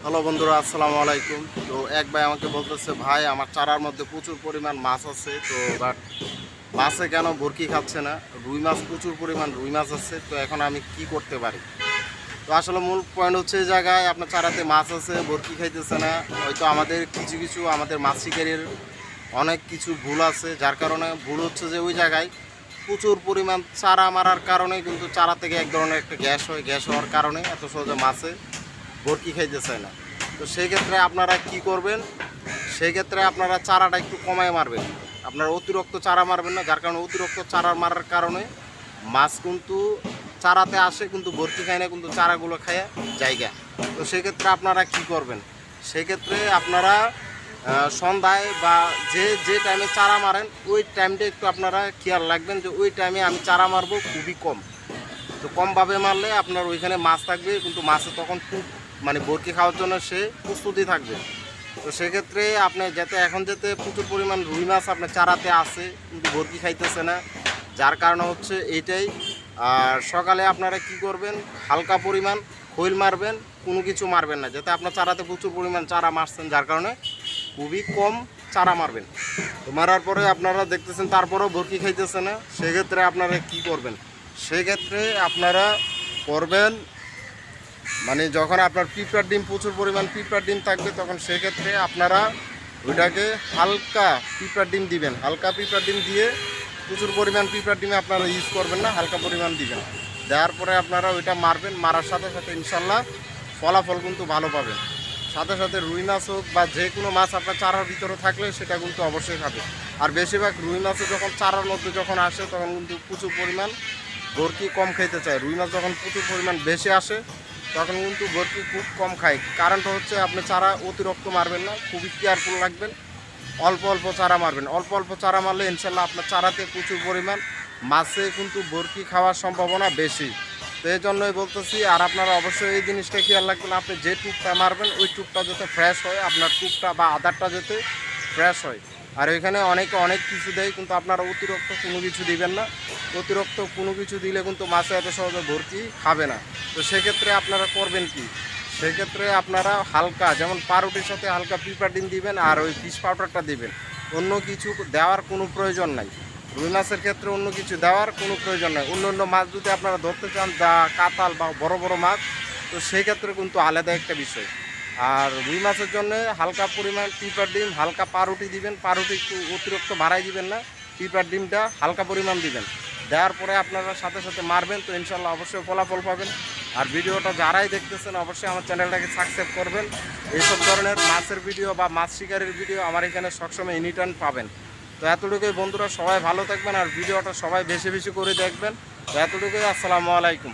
Hello বন্ধুরা, আসসালামু আলাইকুম। তো এক ভাই আমাকে বলতেছে, ভাই আমার চারার মধ্যে প্রচুর পরিমাণ মাছ আছে, তো বাট মাছে কেন ভরকি খাচ্ছে না। রুই মাছ, প্রচুর পরিমাণ রুই মাছ আছে, তো এখন আমি কি করতে পারি। তো আসলে মূল পয়েন্ট হচ্ছে এই জায়গায় আপনার চারাতে মাছ আছে, ভরকি খাইতেছে না। হয়তো আমাদের কিছু কিছু আমাদের মাছ শিকারির অনেক কিছু ভুল আছে, যার কারণে ভুল হচ্ছে যে ওই জায়গায় প্রচুর পরিমাণ চারা মারার কারণে কিন্তু চারা থেকে এক ধরনের একটা গ্যাস হয়, গ্যাস হওয়ার কারণে এত সহজে মাছে ভর্তি খাইতে চায় না। তো সেই ক্ষেত্রে আপনারা কি করবেন, সেই ক্ষেত্রে আপনারা চারাটা একটু কমায় মারবেন। আপনারা অতিরিক্ত চারা মারবেন না, যার কারণে অতিরিক্ত চারা মারার কারণে মাছ কিন্তু চারাতে আসে কিন্তু ভর্তি খায় না, কিন্তু চারাগুলো খায় জায়গা। তো সেক্ষেত্রে আপনারা কি করবেন, সেক্ষেত্রে আপনারা সন্ধ্যায় বা যে যে টাইমে চারা মারেন ওই টাইমটা একটু আপনারা খেয়াল রাখবেন যে ওই টাইমে আমি চারা মারবো খুবই কম। তো কমভাবে মারলে আপনার ওইখানে মাছ থাকবে, কিন্তু মাছে তখন খুব মানে বরকি খাওয়ার জন্য সে প্রস্তুতি থাকবে। তো সেক্ষেত্রে আপনি এখন যেতে প্রচুর পরিমাণ রুই মাছ আপনার চারাতে আছে কিন্তু বরকি খাইতেছে না, যার কারণে হচ্ছে এইটাই। আর সকালে আপনারা কি করবেন, হালকা পরিমাণ খৈল মারবেন, কোনো কিছু মারবেন না, যাতে আপনার চারাতে প্রচুর পরিমাণ চারা মারছেন, যার কারণে খুবই কম চারা মারবেন। তো মারার পরে আপনারা দেখতেছেন তারপরেও বরকি খাইতেছে না, সেক্ষেত্রে আপনারা কি করবেন, সেক্ষেত্রে আপনারা করবেন মানে যখন আপনার পিঁপড়ার ডিম প্রচুর পরিমাণ পিঁপড়ার ডিম থাকবে, তখন সেক্ষেত্রে আপনারা ওইটাকে হালকা পিঁপড়ার ডিম দিবেন। হালকা পিঁপড়ার ডিম দিয়ে প্রচুর পরিমাণ পিঁপড়ার ডিমে আপনারা ইউজ করবেন না, হালকা পরিমাণ দিবেন। দেওয়ার পরে আপনারা ওইটা মারবেন, মারার সাথে সাথে ইনশাল্লাহ ফলাফল কিন্তু ভালো পাবেন। সাথে সাথে রুই মাছ হোক বা যে কোনো মাছ আপনার চারার ভিতরে থাকলে সেটা কিন্তু অবশ্যই খাবে। আর বেশিরভাগ রুই মাছে যখন চারার মধ্যে যখন আসে তখন কিন্তু প্রচুর পরিমাণ ভর্তি কম খেতে চায়। রুই মাছ যখন প্রচুর পরিমাণ বেশি আসে তখন কিন্তু ভর্তি খুব কম খায়। কারণটা হচ্ছে আপনি চারা অতিরিক্ত মারবেন না, খুবই কেয়ারফুল রাখবেন, অল্প অল্প চারা মারবেন। অল্প অল্প চারা মারলে ইনশাল্লাহ আপনার চারাতে প্রচুর পরিমাণ মাছে কিন্তু ভর্তি খাওয়ার সম্ভাবনা বেশি। তো এই জন্যই বলতেছি। আর আপনারা অবশ্যই এই জিনিসটা খেয়াল রাখবেন, আপনি যে টুপটা মারবেন ওই টুপটা যাতে ফ্রেশ হয়, আপনার টুপটা বা আদারটা যাতে ফ্রেশ হয়। আর ওইখানে অনেকে অনেক কিছু দেয়, কিন্তু আপনারা অতিরিক্ত কোনো কিছু দিবেন না। অতিরিক্ত কোনো কিছু দিলে কিন্তু মাছে এত সহজে ভর্তি খাবে না। তো সেক্ষেত্রে আপনারা করবেন কি, সেক্ষেত্রে আপনারা হালকা, যেমন পাউরুটির সাথে হালকা পিঁপড়া ডিম দিবেন আর ওই ফিশ পাউডারটা দিবেন। অন্য কিছু দেওয়ার কোনো প্রয়োজন নাই। রুই মাছের ক্ষেত্রে অন্য কিছু দেওয়ার কোনো প্রয়োজন নাই। অন্য অন্য মাছ যদি আপনারা ধরতে চান, কাতাল বা বড় বড় মাছ, তো সেই ক্ষেত্রে কিন্তু আলাদা একটা বিষয়। আর রুই মাছের জন্য হালকা পরিমাণ পিঁপড়ার ডিম, হালকা পাউরুটি দিবেন। পাউরুটি একটু অতিরিক্ত বাড়াই দিবেন না, পিঁপড়ার ডিমটা হালকা পরিমাণ দিবেন। দেওয়ার পরে আপনারা সাথে সাথে মারবেন, তো ইনশাল্লাহ অবশ্যই ফলাফল পাবেন। আর ভিডিওটা যারাই দেখতেছেন অবশ্যই আমার চ্যানেলটাকে সাবস্ক্রাইব করবেন। এইসব ধরনের মাছের ভিডিও বা মাছ শিকারের ভিডিও আমার এখানে সবসময় এনিটাইম পাবেন। তো এতটুকুই বন্ধুরা, সবাই ভালো থাকবেন আর ভিডিওটা সবাই বেশি বেশি করে দেখবেন। তো এতটুকুই, আসসালামু আলাইকুম।